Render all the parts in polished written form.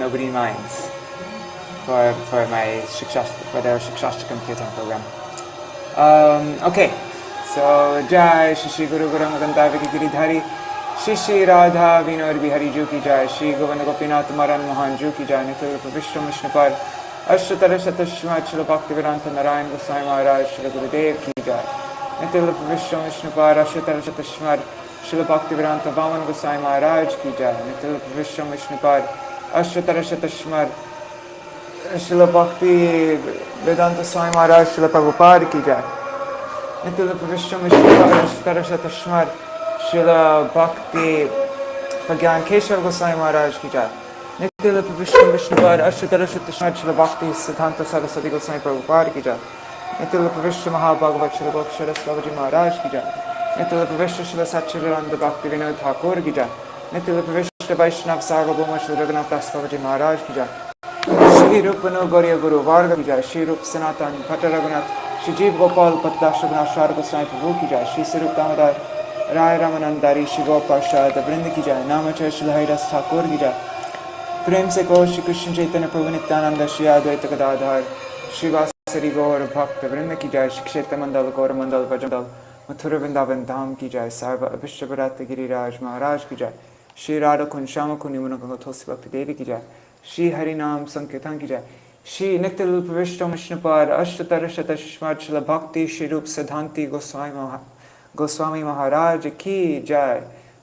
nobody minds for their Shikshashtakam Kirtan program. Okay, so Jai Shri Guru Gauranga Giridhari, Shri Radha Vinod Bihari Ju ki Jai, Shri Govinda Gopinath Maran Mohan Ju ki Jai, Nityur Vishnu Vishnupad, Ashtara Shatashmat Śrīla Bhaktivedanta Narayan Gosvāmī Mahārāja Śrīla Gurudev ki Jai, Nityur Vishnu Vishnupad, Ashtara Shatashmat Śrīla Bhaktivedanta Vaman Gosvāmī Mahārāja ki Jai, Nityur Vishnu Vishnupad, Ashtara Shatashmat Śrīla Bhaktivedanta Swami Mahārāja Śrīla Prabhupāda ki Jai, Nityur Vishnu Vishnupad, Ashtara Shatashmat Śrīla Bhakti Pragyan Keshav Gosvāmī Mahārāja ki Jai, Nityur Vishnu Vishnupad, Ashtara Shatashmat Śrīla Bhaktisiddhānta Sarasvatī Gosvāmī Prabhupāda ki Jai, Nityur Vishnu Mahabhagavat Śrīla Bhakti Sarasvatī Mahārāja ki Jai, Nityur Vishnu Śrīla Satchidananda Bhakti Vinod Thakur ki Jai, Nityur Vishnu Vaishnav Sarvabhauma Śrīla Raghunath Das Babaji Mahārāja ki Jai, Śrīrūpa no Gauriya Guru Varga ki Jai, Śrīrūpa Sanatan Bhatta Raghunath, Shri Jeev Gopal Patadash Raghunath Shara Goswami Prabhu ki Jai, Shri Siddhāntī Damodar Rai Ramanandari Shri Gopal Shara Vrinda ki Jai, Namacharya Śrīla Haridas Thakur ki Jai, Prem se Gaur Shri Krishna Chaitanya Prabhu Nityananda Shri Advaita Gadadhar Shri Vasari Gaur Bhakta Vrinda ki Jai, Shri Kshetra Mandal Gaur Mandal Vajandal Mathura Vrindavan Dham ki Jai, Sarva Abhishya Bharata Giriraj Maharaj ki Jai, Shri Radha Kun Shama Kun Yamuna Ganga Tulsi Bhakti Devi ki Jai, Shri Harinam Sankirtan ki Jai, Shri Nityur Vishnu Vishnupad Ashtara Shatashmat Śrīla Bhakti Śrīrūpa Siddhāntī Gosvāmī Mahārāja ki Jai,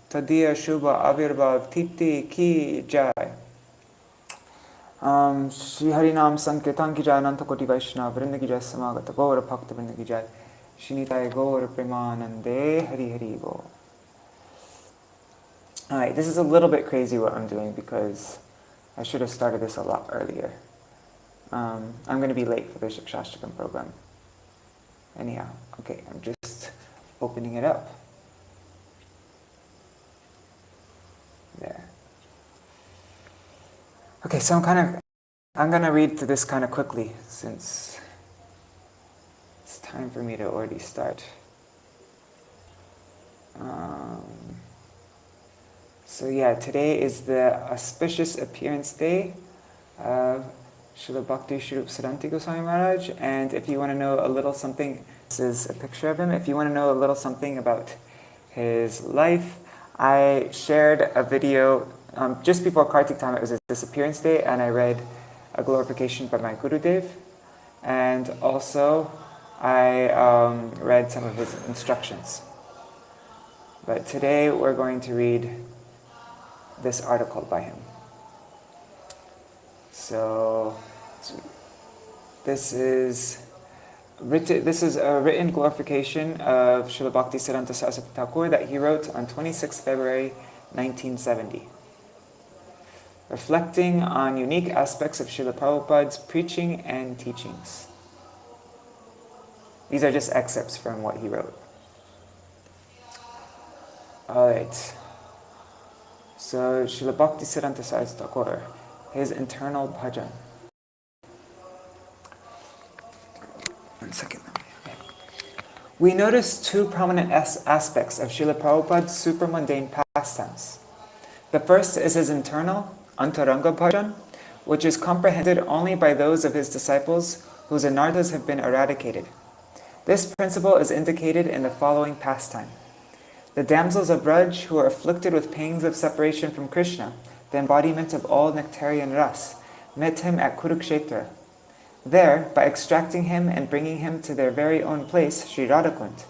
Tadiya Shubha Avirbhav Titi ki Jai, Shri Harinam Sankirtan ki Jai, Ananta Koti Vaishnava Vrinda ki Jai, Samagata Gaura Bhakta Vrinda ki Jai, Shri Nitai Gaura Premanande Hari Hari Bo. Alright, this is a little bit crazy what I'm doing because I should have started this a lot earlier. I'm going to be late for the Shikshashtakam program. Anyhow, okay, I'm just opening it up. There. Okay, so I'm going to read through this kind of quickly since it's time for me to already start. So yeah, today is the auspicious appearance day of Srila Bhakti Śrīrūpa Siddhāntī Gosvāmī Mahārāja, and if you want to know a little something, this is a picture of him. If you want to know a little something about his life, I shared a video just before Kartik time. It was his appearance day, and I read a glorification by my Gurudev, and also I read some of his instructions. But today we're going to read this article by him. So this is a written glorification of Śrīla Bhaktisiddhānta Sarasvatī Thakur that he wrote on 26 February 1970, reflecting on unique aspects of Śrīla Prabhupāda's preaching and teachings. These are just excerpts from what he wrote. Alright. So Śrīla Bhaktisiddhānta Sarasvatī Thakur, his internal bhajan. One second. Okay. We notice two prominent aspects of Śrīla Prabhupāda's supramundane pastimes. The first is his internal, antaranga bhajan, which is comprehended only by those of his disciples whose anarthas have been eradicated. This principle is indicated in the following pastime. The damsels of Braj, who are afflicted with pangs of separation from Krishna, the embodiment of all nectarian ras, met him at Kurukshetra. There, by extracting him and bringing him to their very own place, Sri Radhakund,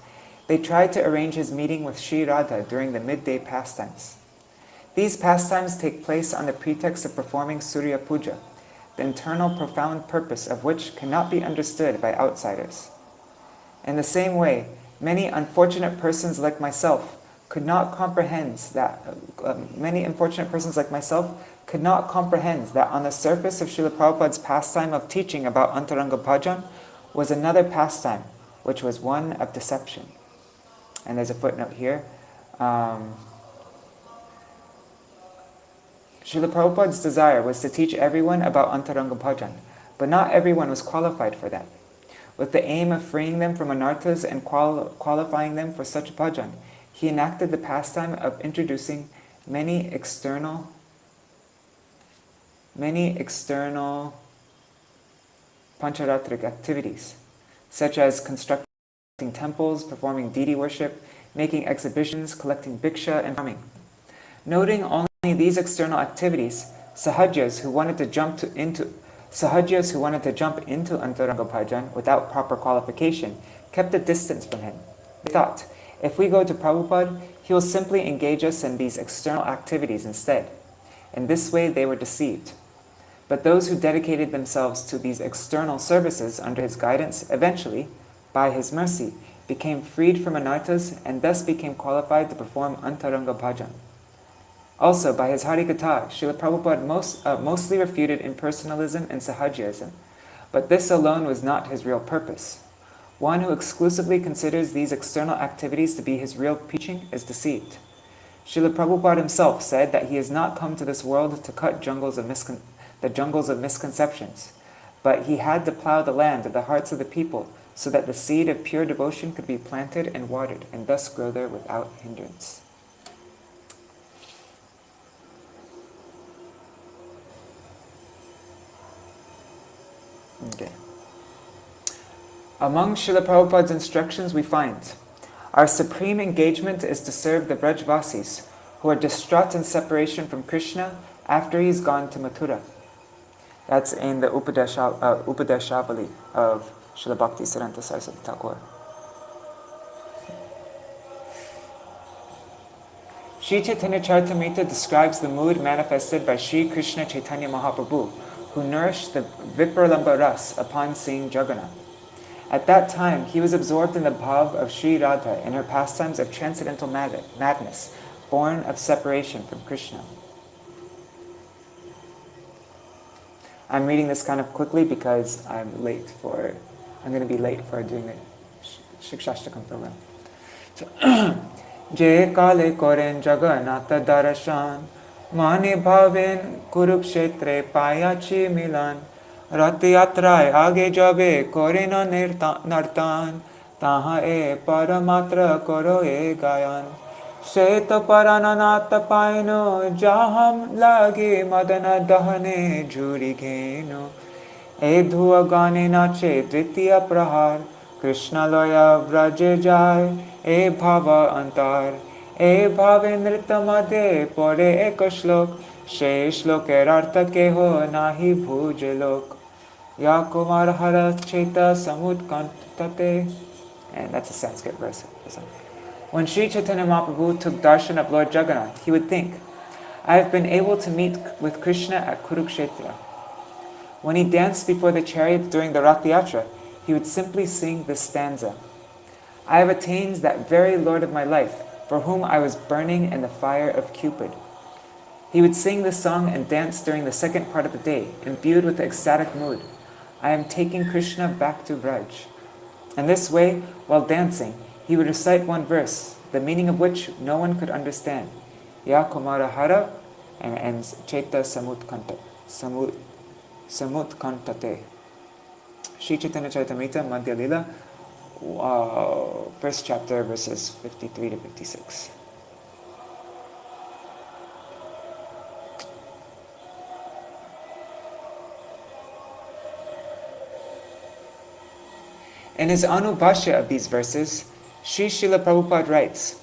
they tried to arrange his meeting with Sri Radha during the midday pastimes. These pastimes take place on the pretext of performing Surya Puja, the internal profound purpose of which cannot be understood by outsiders. In the same way, many unfortunate persons like myself could not comprehend that on the surface of Śrīla Prabhupāda's pastime of teaching about Antaranga Bhajan was another pastime, which was one of deception. And there's a footnote here. Śrīla Prabhupāda's desire was to teach everyone about Antaranga Bhajan, but not everyone was qualified for that. With the aim of freeing them from anarthas and qualifying them for such bhajan, he enacted the pastime of introducing many external many external pancharatric activities, such as constructing temples, performing deity worship, making exhibitions, collecting bhiksha, and farming. Noting only these external activities, sahajas who wanted to jump into Antaranga Bhajan without proper qualification kept a distance from him. They thought, if we go to Prabhupada, he will simply engage us in these external activities instead. In this way, they were deceived. But those who dedicated themselves to these external services under his guidance eventually, by his mercy, became freed from anarthas and thus became qualified to perform Antaranga Bhajan. Also, by his Harikatha, Śrīla Prabhupāda mostly refuted impersonalism and sahajism, but this alone was not his real purpose. One who exclusively considers these external activities to be his real preaching is deceived. Śrīla Prabhupāda himself said that he has not come to this world to cut the jungles of misconceptions, but he had to plow the land of the hearts of the people so that the seed of pure devotion could be planted and watered and thus grow there without hindrance. Okay. Among Śrīla Prabhupāda's instructions we find, our supreme engagement is to serve the Vrajvasis, who are distraught in separation from Krishna after he's gone to Mathura. That's in the Upadeshavali of Śrīla Bhaktisiddhānta Sarasvatī Thakur. Sri Chaitanya Charitamrita describes the mood manifested by Sri Krishna Chaitanya Mahaprabhu, who nourished the Vipralamba Ras upon seeing Jagannath. At that time, he was absorbed in the bhav of Sri Radha in her pastimes of transcendental madness, born of separation from Krishna. I'm reading this kind of quickly because I'm going to be late for doing the Shikshashtakam program. So, Je kale koren Jagannatha darashan, mane bhaven kurukshetre payachi milan, rati yatrai age jabe korena nartan, taha e paramatra koro e gayan, sheto parananata paino jaham lage madana dahane juri geno, e dhua gane nache dvitiya prahar, Krishna loya vraje jai, e bhava antar, e bhave nrita madhe pore ek shlok, she shloker artha keho nahi bhuje lok, ya kumar hara cheta samut kantate. And that's a Sanskrit verse. When Sri Chaitanya Mahaprabhu took darshan of Lord Jagannath, he would think, I have been able to meet with Krishna at Kurukshetra. When he danced before the chariot during the Rath Yatra, he would simply sing this stanza. I have attained that very Lord of my life, for whom I was burning in the fire of Cupid. He would sing this song and dance during the second part of the day, imbued with the ecstatic mood. I am taking Krishna back to Vraj. In this way, while dancing, he would recite one verse, the meaning of which no one could understand. Ya Kumara Hara, and ends Cheta Samutkantate. Sri Chaitanya Charitamrita, Madhya Lila, first chapter, verses 53 to 56. In his Anubhashya of these verses, Sri Śrīla Prabhupāda writes,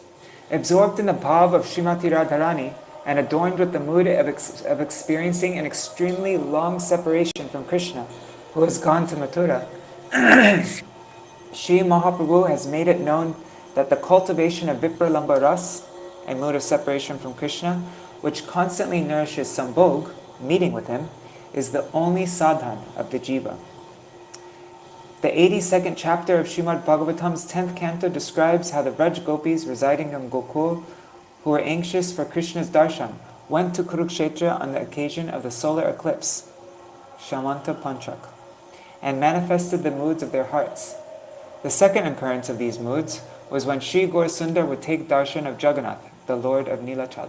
absorbed in the bhav of Srimati Radharani and adorned with the mood of experiencing an extremely long separation from Krishna, who has gone to Mathura, Sri Mahaprabhu has made it known that the cultivation of Vipralamba Ras, a mood of separation from Krishna, which constantly nourishes Sambhog, meeting with him, is the only sadhan of the jiva. The 82nd chapter of Śrīmad Bhagavatam's 10th canto describes how the Vraj Gopis residing in Gokul, who were anxious for Krishna's darshan, went to Kurukshetra on the occasion of the solar eclipse, Shamanta Panchak, and manifested the moods of their hearts. The second occurrence of these moods was when Sri Gaurasundar would take darshan of Jagannath, the Lord of Nilachal.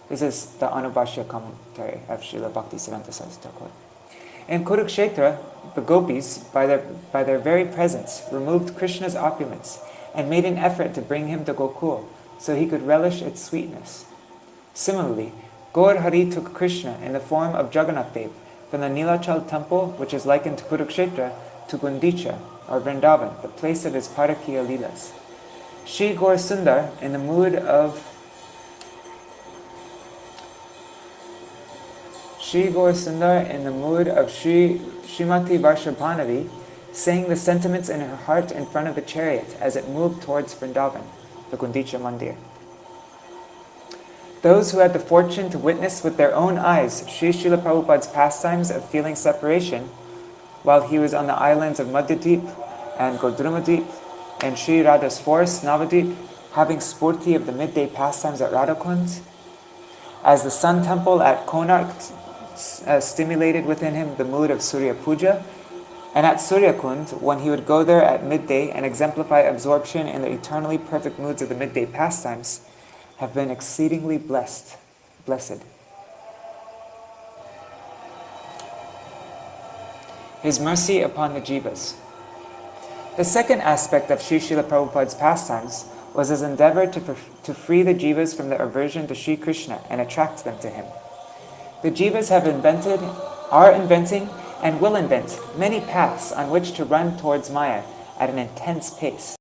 This is the Anubhashya commentary of Srila Bhaktisiddhānta Sarasvatī Thakur. In Kurukshetra, the gopis, by their very presence, removed Krishna's opulence and made an effort to bring him to Gokul so he could relish its sweetness. Similarly, Gaur Hari took Krishna in the form of Jagannath Dev from the Nilachal temple, which is likened to Kurukshetra, to Gundicha, or Vrindavan, the place of his Parakiya Leelas. Shri Gaur Sundar, in the mood of Srimati Varshabhanavi, sang the sentiments in her heart in front of the chariot as it moved towards Vrindavan, the Gundicha Mandir. Those who had the fortune to witness with their own eyes Śrīla Prabhupāda's pastimes of feeling separation while he was on the islands of Madhyadip and Godrumadip and Sri Radha's forest, Navadip, having spurti of the midday pastimes at Radhakund, as the sun temple at Konark stimulated within him the mood of Surya Puja, and at Suryakund, when he would go there at midday and exemplify absorption in the eternally perfect moods of the midday pastimes, have been exceedingly blessed. His mercy upon the jivas. The second aspect of Śrīla Prabhupāda's pastimes was his endeavor to free the jivas from their aversion to Sri Krishna and attract them to him. The jivas are inventing, and will invent many paths on which to run towards Maya at an intense pace.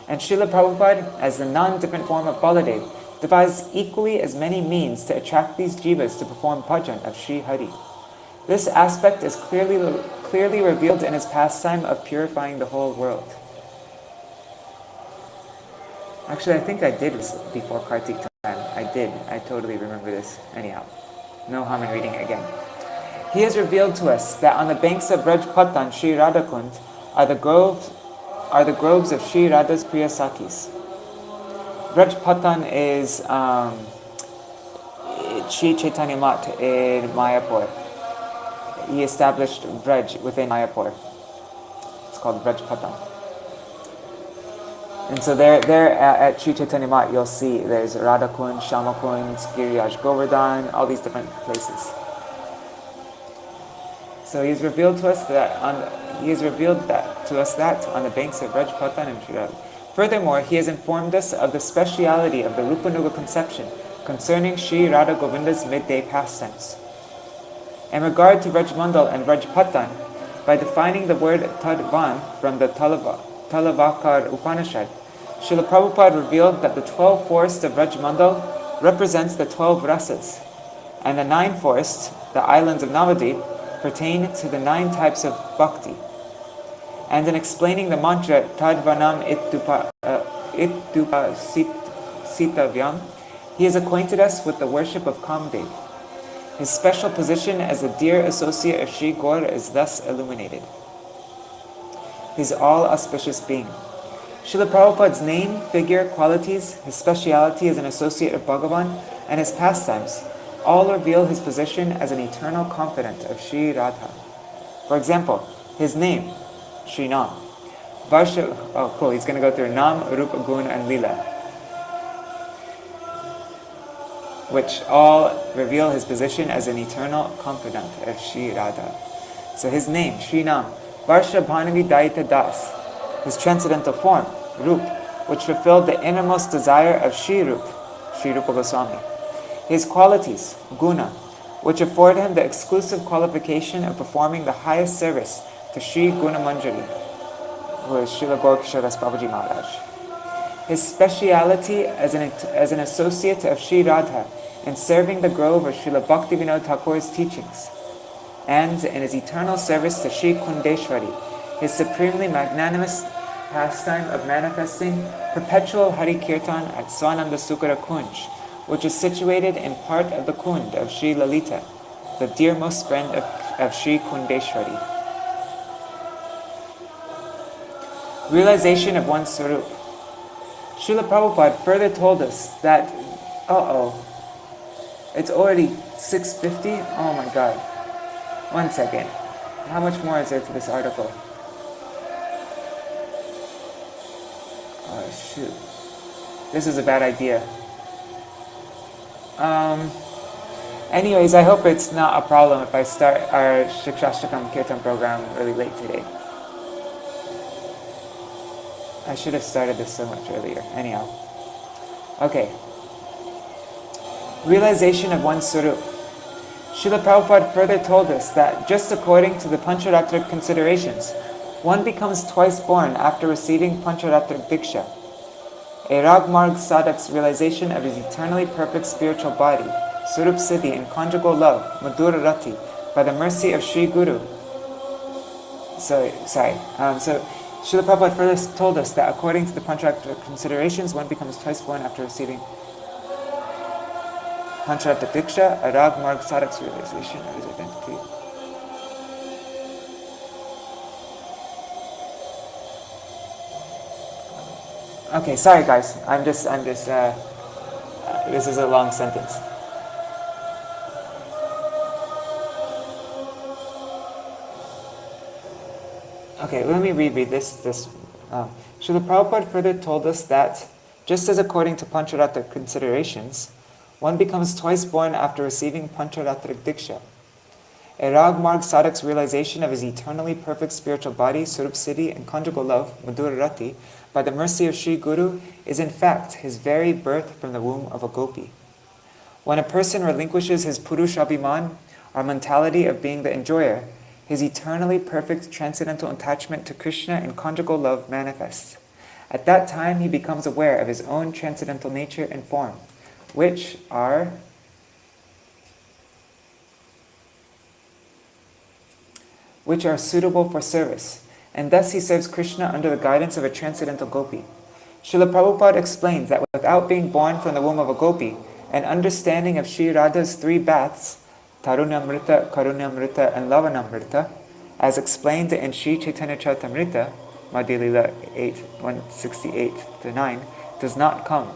And Śrīla Prabhupāda, as the non-different form of Baladev, devised equally as many means to attract these jivas to perform bhajan of Sri Hari. This aspect is clearly revealed in his pastime of purifying the whole world. Actually, I think I did this before Kartik time. I totally remember this. Anyhow, no harm in reading it again. He has revealed to us that on the banks of Rajpatan, Sri Radhakund, are the groves of Sri Radha's Priya Sakis. Rajpatan is Sri Chaitanya Mat in Mayapur. He established Vraj within Mayapur. It's called Rajpatan. And so there at Sri Chaitanya Mat, you'll see there's Radhakund, Shamakund, Giriyaj Govardhan, all these different places. So he's revealed to us that on the banks of Rajpatan and Sri Radha. Furthermore, he has informed us of the speciality of the Rupanuga conception concerning Sri Radha Govinda's midday pastimes. In regard to Rajmandal and Rajpatan, by defining the word Tadvan from the Talavakar Upanishad, Śrīla Prabhupāda revealed that the 12 forests of Rajmandal represents the 12 rasas, and the 9 forests, the islands of Navadip, pertain to the 9 types of bhakti. And in explaining the mantra Tadvanam Sitavyam, he has acquainted us with the worship of Kamdev. His special position as a dear associate of Sri Gaur is thus illuminated. His all-auspicious being. Śrīla Prabhupāda's name, figure, qualities, his speciality as an associate of Bhagavan, and his pastimes all reveal his position as an eternal confidant of Sri Radha. For example, his name, Shri Nam. Oh, cool, he's going to go through Nam, Rupa, Gun, and Lila, which all reveal his position as an eternal confidant of Sri Radha. So his name, Shri Nam, Varsha Bhanavi Daita Das, his transcendental form, Rup, which fulfilled the innermost desire of Śrīrūpa, Śrīrūpa Gosvāmī. His qualities, Guna, which afford him the exclusive qualification of performing the highest service to Sri Guna Manjari, who is Srila Gaurkishoras Babaji Mahārāja. His speciality as an associate of Sri Radha in serving the grove of Srila Bhaktivinoda Thakur's teachings, and in his eternal service to Sri Kundeshwari, his supremely magnanimous pastime of manifesting perpetual Hari Kirtan at Swananda Sukara Kunj, which is situated in part of the Kund of Sri Lalita, the dearmost friend of Sri Kundeshwari. Realization of one's Swarup. Śrīla Prabhupāda further told us that, it's already 6:50? Oh my god. 1 second. How much more is there to this article? Oh shoot. This is a bad idea. Anyways, I hope it's not a problem if I start our Shikshashtakam Kirtan program really late today. I should have started this so much earlier. Anyhow. Okay. Realization of one's Swarup. Śrīla Prabhupāda further told us that just according to the Pancharatric considerations, one becomes twice born after receiving Pancharatric Diksha. A Ragmarg Sadhak's realization of his eternally perfect spiritual body, Swarup Siddhi in conjugal love, Madhura Rati, by the mercy of Sri Guru. So Śrīla Prabhupāda further told us that according to the Pancharatric considerations, one becomes twice born after receiving Pancharatric Diksha, a Ragmarg Sadhak's realization of his identity. Okay, sorry guys, I'm just, this is a long sentence. Okay, let me reread this. Śrīla Prabhupāda further told us that, just as according to Pancharatric considerations, one becomes twice born after receiving Pancharatric Diksha. A Ragmarg Sadhak's realization of his eternally perfect spiritual body, Swarup Siddhi, and conjugal love, Madhura Rati, by the mercy of Sri Guru, is in fact his very birth from the womb of a gopi. When a person relinquishes his Purushabhiman, our mentality of being the enjoyer, his eternally perfect transcendental attachment to Krishna and conjugal love manifests. At that time he becomes aware of his own transcendental nature and form, which are suitable for service, and thus he serves Krishna under the guidance of a transcendental gopi. Śrīla Prabhupāda explains that without being born from the womb of a gopi, an understanding of Sri Radha's three baths, Tarunamrita, Karunamrita, and Lavanamrita, as explained in Sri Chaitanya Charitamrita, Madhya Lila 168-9, does not come.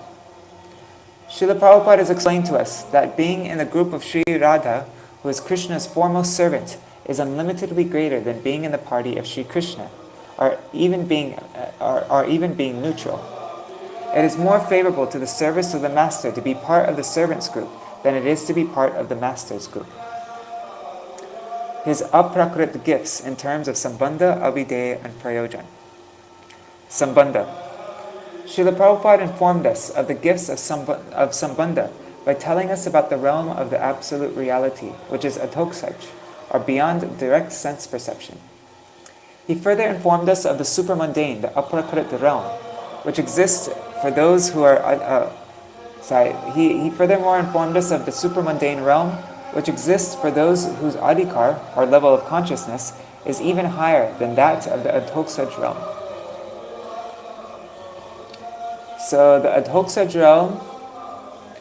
Śrīla Prabhupāda has explained to us that being in the group of Sri Radha, who is Krishna's foremost servant, is unlimitedly greater than being in the party of Sri Krishna, or even being neutral. It is more favorable to the service of the master to be part of the servant's group than it is to be part of the master's group. His aprakrit gifts in terms of Sambandha, Abhideya, and Prayojan. Sambandha. Śrīla Prabhupāda informed us of the gifts of Sambandha by telling us about the realm of the absolute reality, which is Adhoksaj, or beyond direct sense perception. He further informed us of the supermundane, the aprakrit realm, which exists for those who are... He furthermore informed us of the supermundane realm, which exists for those whose adhikar, or level of consciousness, is even higher than that of the Adhoksaj realm. So the Adhoksaj realm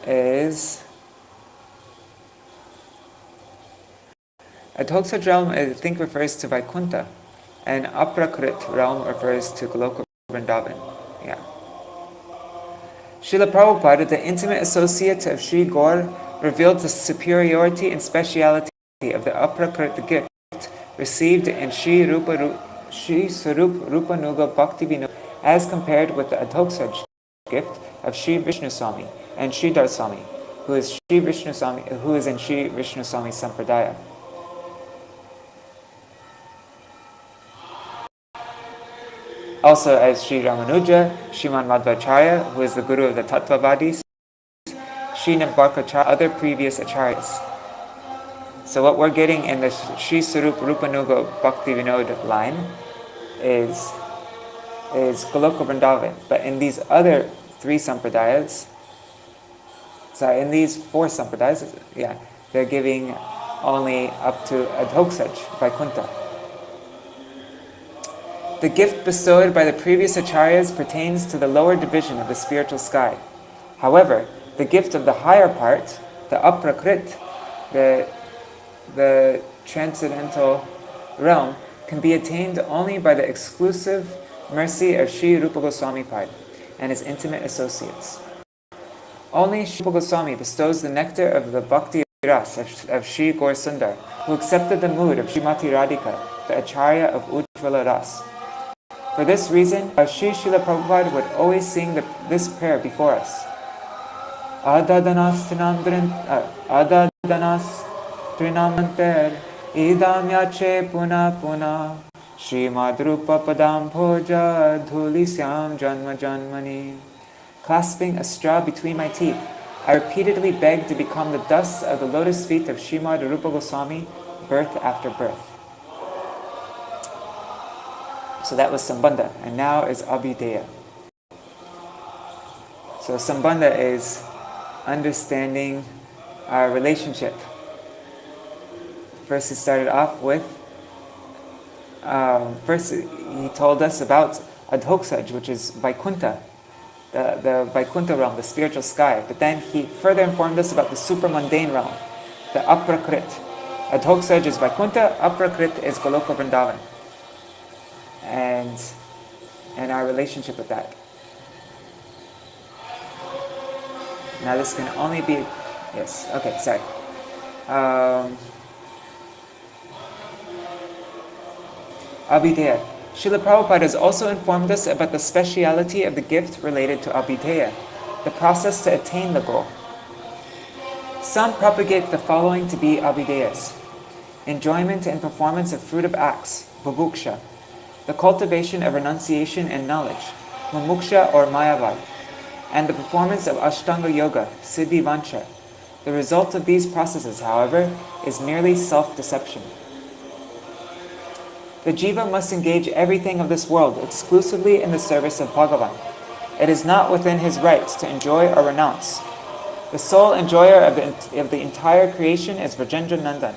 is... Adhoksaj realm, I think, refers to Vaikuntha, and Aprakrit realm refers to Goloka Vrindavan. Yeah. Śrīla Prabhupāda, the intimate associate of Sri Gaur, revealed the superiority and speciality of the Aprakrit gift received in Sri Swarup Rupanuga Bhakti Vinod as compared with the Adhoksaj gift of Sri Vishnuswami and Sri Darswami, who is in Sri Vishnuswami Sampradaya. Also as Sri Ramanuja, Sriman Madhvacharya, who is the guru of the Tattvavadis, Sri Nimbarkacharya, other previous acharyas. So what we're getting in the Sri Swarup Rupanuga Bhakti Vinod line is Goloka Vrindavan. But in these other three sampradayas, in these four sampradayas, they're giving only up to Adhoksaj, Vaikuntha. The gift bestowed by the previous acharyas pertains to the lower division of the spiritual sky. However, the gift of the higher part, the aprakrit, the transcendental realm, can be attained only by the exclusive mercy of Sri Rupa Gosvāmī Pada and his intimate associates. Only Sri Rupa Gosvāmī bestows the nectar of the Bhakti Ras of Sri Gaur Sundar, who accepted the mood of Srimati Radhika, the acharya of Ujjvala Ras. For this reason, Sri Śrīla Prabhupāda would always sing this prayer before us. Adadanas trinamenter idam yache puna puna Śrīmad Rupa padam bhoja dhulisyam janma janmani. Clasping a straw between my teeth, I repeatedly beg to become the dust of the lotus feet of Śrīmad Rupa Gosvāmī, birth after birth. So that was Sambandha, and now is Abhideya. So Sambandha is understanding our relationship. First he started off with, first he told us about Adhoksaj, which is Vaikuntha, the Vaikuntha realm, the spiritual sky. But then he further informed us about the super-mundane realm, the Aprakrit. Adhoksaj is Vaikuntha, Aprakrit is Goloka Vrindavan. And our relationship with that. Now this can only be, yes, okay, sorry. Abhideya. Śrīla Prabhupāda has also informed us about the speciality of the gift related to Abhideya, the process to attain the goal. Some propagate the following to be Abhideyas: enjoyment and performance of fruitive acts, bubuksha; the cultivation of renunciation and knowledge, mumuksha or mayavad; and the performance of Ashtanga Yoga, siddhi vancha. The result of these processes, however, is merely self-deception. The jiva must engage everything of this world exclusively in the service of Bhagavan. It is not within his rights to enjoy or renounce. The sole enjoyer of the entire creation is Vrajendra Nandan.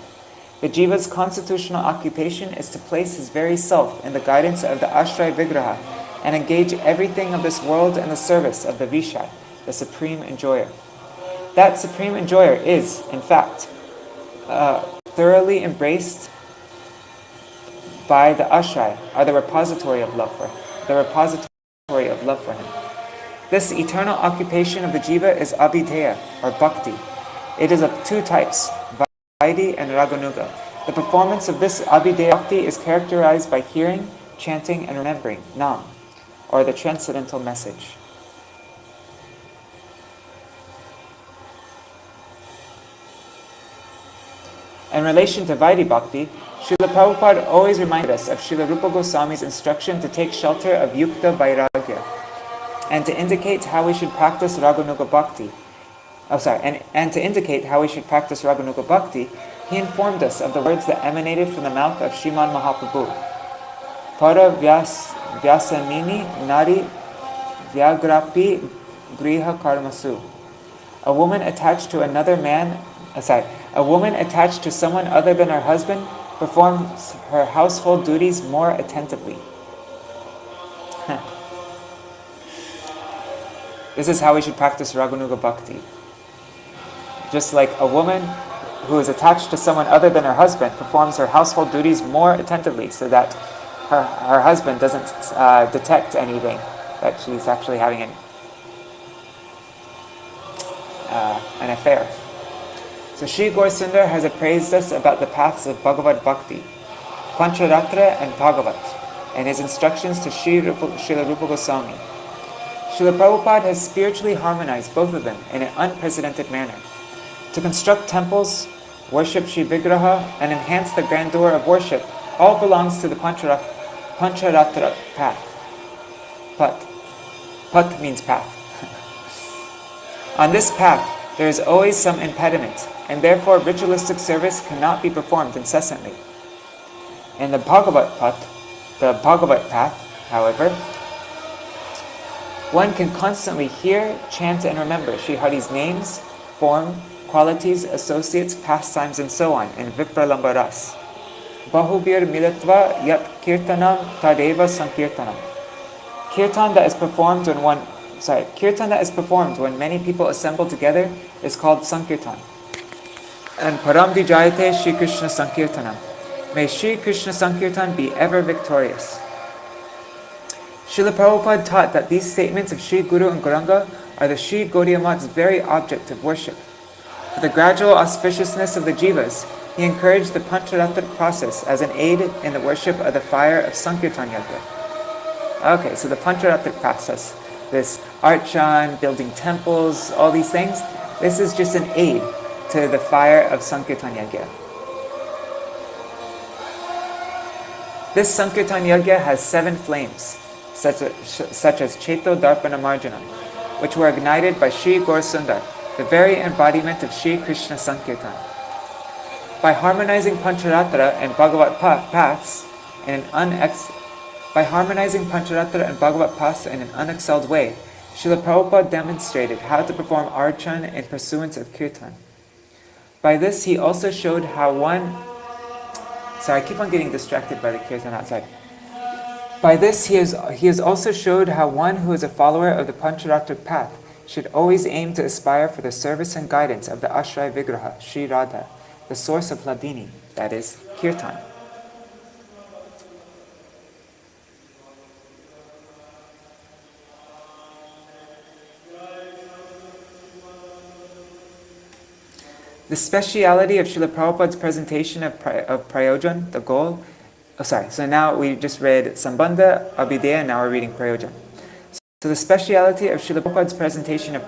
The jiva's constitutional occupation is to place his very self in the guidance of the Ashray Vigraha and engage everything of this world in the service of the Vishad, the supreme enjoyer. That supreme enjoyer is, in fact, thoroughly embraced by the ashray, or the repository of love for him. This eternal occupation of the jiva is abhideya, or bhakti. It is of two types, vaidhi and raganuga. The performance of this abhideya bhakti is characterized by hearing, chanting, and remembering nam, or the transcendental message. In relation to vaidhi bhakti, Śrīla Prabhupāda always reminded us of Śrīla Rupa Gosvāmī's instruction to take shelter of yukta vairagya, and to indicate how we should practice raganuga bhakti. And to indicate how we should practice raganuga bhakti, he informed us of the words that emanated from the mouth of Śrīmad Mahaprabhu. Para vyasanini nari vyagrapi griha karmasu. A woman attached to someone other than her husband performs her household duties more attentively. This is how we should practice Raganuga Bhakti. Just like a woman who is attached to someone other than her husband performs her household duties more attentively so that her husband doesn't detect anything, that she's actually having an affair. So Sri Gaurasundar has appraised us about the paths of Bhagavad Bhakti, Pancharatra and Bhagavat, and his instructions to Śrīla Rupa Gosvāmī. Śrīla Prabhupāda has spiritually harmonized both of them in an unprecedented manner. To construct temples, worship Shri Vigraha, and enhance the grandeur of worship all belongs to the Pancharatra path. Pat means path. On this path, there is always some impediment, and therefore ritualistic service cannot be performed incessantly. In the Bhagavat path, however, one can constantly hear, chant, and remember Sri Hari's names, form, qualities, associates, pastimes, and so on in Vipralamba Ras. Bahubir milatva yat kirtanam tadeva sankirtanam. Kirtan that is performed when many people assemble together is called Sankirtan. And Param Vijayate Shri Krishna Sankirtanam. May Shri Krishna Sankirtan be ever victorious. Śrīla Prabhupāda taught that these statements of Shri Guru and Gauranga are the Shri Gaudiya Mat's very object of worship. For the gradual auspiciousness of the jivas, he encouraged the Pancharatra process as an aid in the worship of the fire of Sankirtan Yajna. Okay, so the Pancharatra process, this archan, building temples, all these things, this is just an aid to the fire of Sankirtan Yajna. This Sankirtan Yajna has 7 flames, such as Cheto Darpana Marjana, which were ignited by Sri Gaurasundar, the very embodiment of Sri Krishna Sankirtan. By harmonizing Pancharatra and Bhagavat paths in an unexcelled way, Śrīla Prabhupāda demonstrated how to perform archan in pursuance of kirtan. By this, he also showed how one... Sorry, I keep on getting distracted by the kirtan outside. By this, he has also showed how one who is a follower of the Pancharatra path should always aim to aspire for the service and guidance of the Ashray Vigraha, Sri Radha, the source of Hladini, that is, kirtan. The speciality of Śrīla Prabhupāda's presentation of Prayojan, the goal... so now we just read Sambandha, Abhideya, and now we're reading Prayojan. So the speciality of Śrīla Prabhupāda's presentation of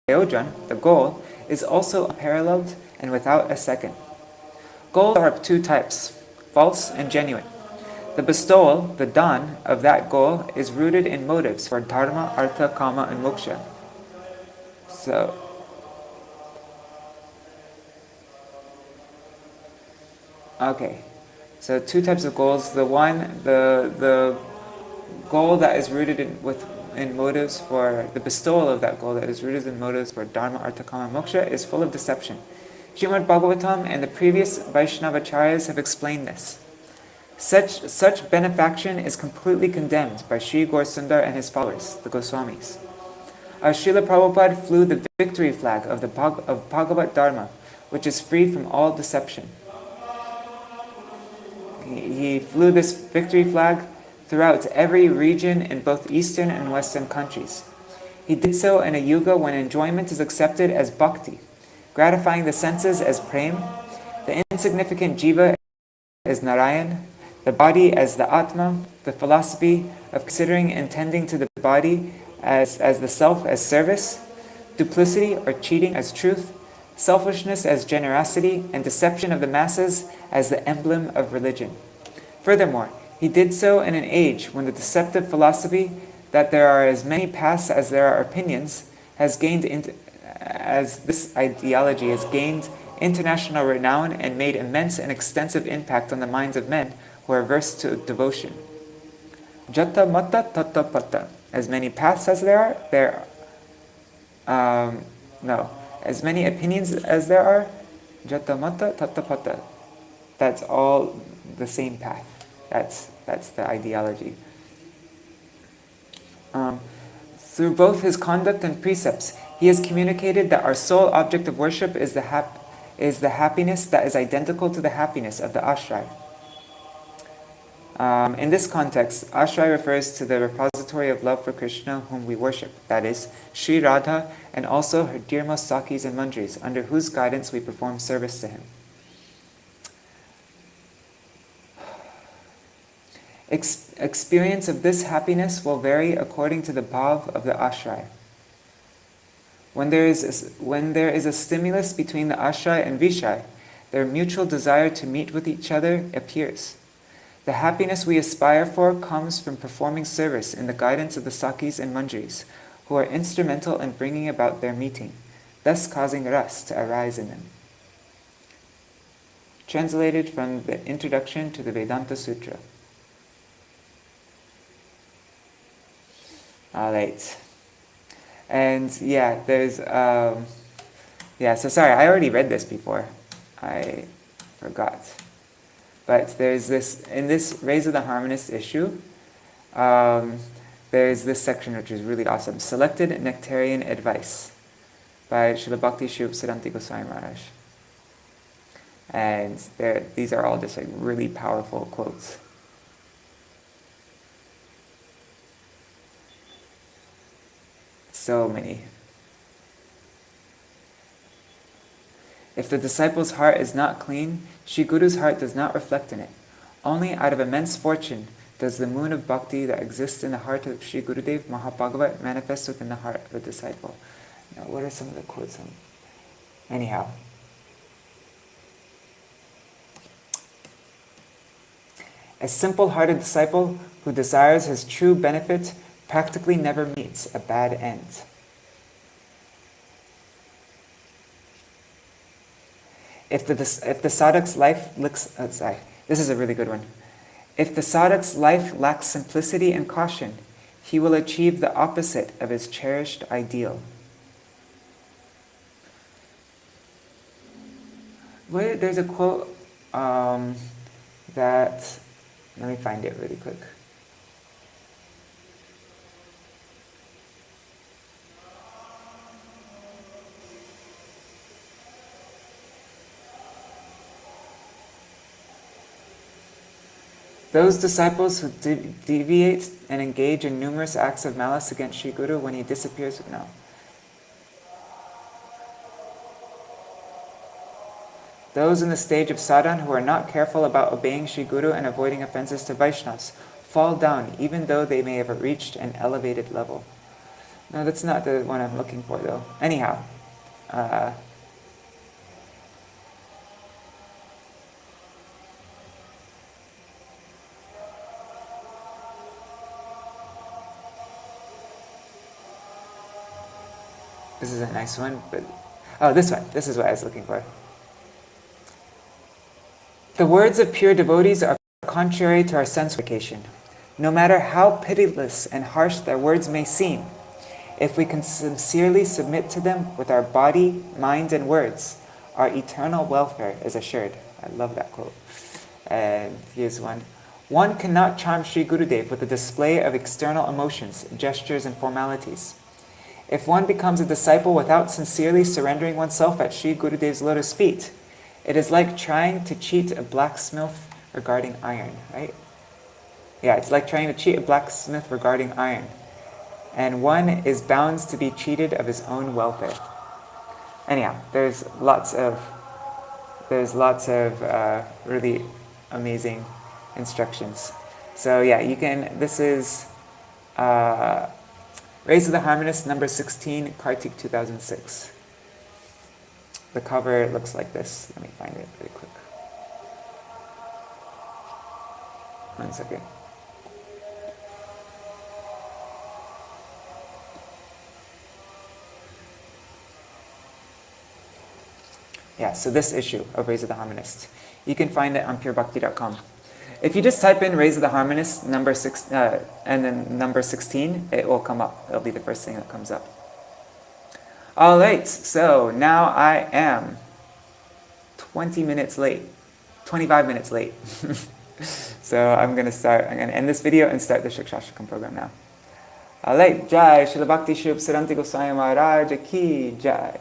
Prayojan, the goal, is also unparalleled and without a second. Goals are of two types, false and genuine. The bestowal, the dan, of that goal is rooted in motives for dharma, artha, kama, and moksha. So two types of goals. The one, the goal that is rooted in motives for the bestowal of that goal that is rooted in motives for dharma, artha, kama, moksha is full of deception. Śrīmad Bhagavatam and the previous Vaishnavacharyas have explained this. Such benefaction is completely condemned by Sri Gaurasundar and his followers, the Gosvāmīs. Our Śrīla Prabhupāda flew the victory flag of Bhagavat Dharma, which is free from all deception. He flew this victory flag throughout every region in both Eastern and Western countries. He did so in a yuga when enjoyment is accepted as bhakti, gratifying the senses as prem, the insignificant jiva as narayan, the body as the atma, the philosophy of considering and tending to the body as the self as service, duplicity or cheating as truth, selfishness as generosity, and deception of the masses as the emblem of religion. Furthermore, he did so in an age when the deceptive philosophy that there are as many paths as there are opinions as this ideology has gained international renown and made immense and extensive impact on the minds of men who are versed to devotion. Jata mata tata pata. As many paths as there are, as many opinions as there are, jata mata tata pata. That's all the same path. That's the ideology. Through both his conduct and precepts, he has communicated that our sole object of worship is the happiness that is identical to the happiness of the ashray. In this context, ashray refers to the repository of love for Krishna whom we worship, that is, Sri Radha, and also her dearmost sakis and manjaris, under whose guidance we perform service to him. Experience of this happiness will vary according to the bhav of the ashray. When there is a stimulus between the ashray and vishay, their mutual desire to meet with each other appears. The happiness we aspire for comes from performing service in the guidance of the sakis and manjaris, who are instrumental in bringing about their meeting, thus causing ras to arise in them. Translated from the Introduction to the Vedanta Sutra. Alright. And there's so sorry, I already read this before. I forgot. But there's this, in this Rays of the Harmonist issue, there's this section which is really awesome. Selected Nectarian Advice by Srila Bhakti Siddhāntī Gosvāmī Mahārāja. And these are all just like really powerful quotes. So many. If the disciple's heart is not clean, Shri Guru's heart does not reflect in it. Only out of immense fortune does the moon of bhakti that exists in the heart of Shri Gurudev Mahābhagavat manifest within the heart of the disciple. Now, what are some of the quotes? Anyhow. A simple-hearted disciple who desires his true benefit practically never meets a bad end. If the sadhak's life this is a really good one. If the sadhak's life lacks simplicity and caution, he will achieve the opposite of his cherished ideal. There's a quote that, let me find it really quick. Those disciples who deviate and engage in numerous acts of malice against Sri Guru when he disappears, no. Those in the stage of sadhana who are not careful about obeying Sri Guru and avoiding offenses to Vaishnavas fall down even though they may have reached an elevated level. No, that's not the one I'm looking for though. Anyhow, this is a nice one, but this one. This is what I was looking for. The words of pure devotees are contrary to our sense vacation. No matter how pitiless and harsh their words may seem, if we can sincerely submit to them with our body, mind, and words, our eternal welfare is assured. I love that quote. Here's one. One cannot charm Sri Gurudev with a display of external emotions, gestures, and formalities. If one becomes a disciple without sincerely surrendering oneself at Sri Gurudev's lotus feet, it is like trying to cheat a blacksmith regarding iron, right? Yeah, it's like trying to cheat a blacksmith regarding iron. And one is bound to be cheated of his own welfare. Anyhow, there's lots of really amazing instructions. So yeah, you can, this is Raise of the Harmonist, number 16, Kartik 2006. The cover looks like this. Let me find it really quick. 1 second. Yeah, so this issue of Raise of the Harmonist. You can find it on purebhakti.com. If you just type in Raise of the Harmonist, number 6, and then number 16, it will come up. It'll be the first thing that comes up. All right, so now I am 20 minutes late, 25 minutes late. So I'm going to end this video and start the Shikshashtakam program now. All right, Jai Śrīla Bhakti Siddhāntī Gosvāmī Mahārāja ki Jai.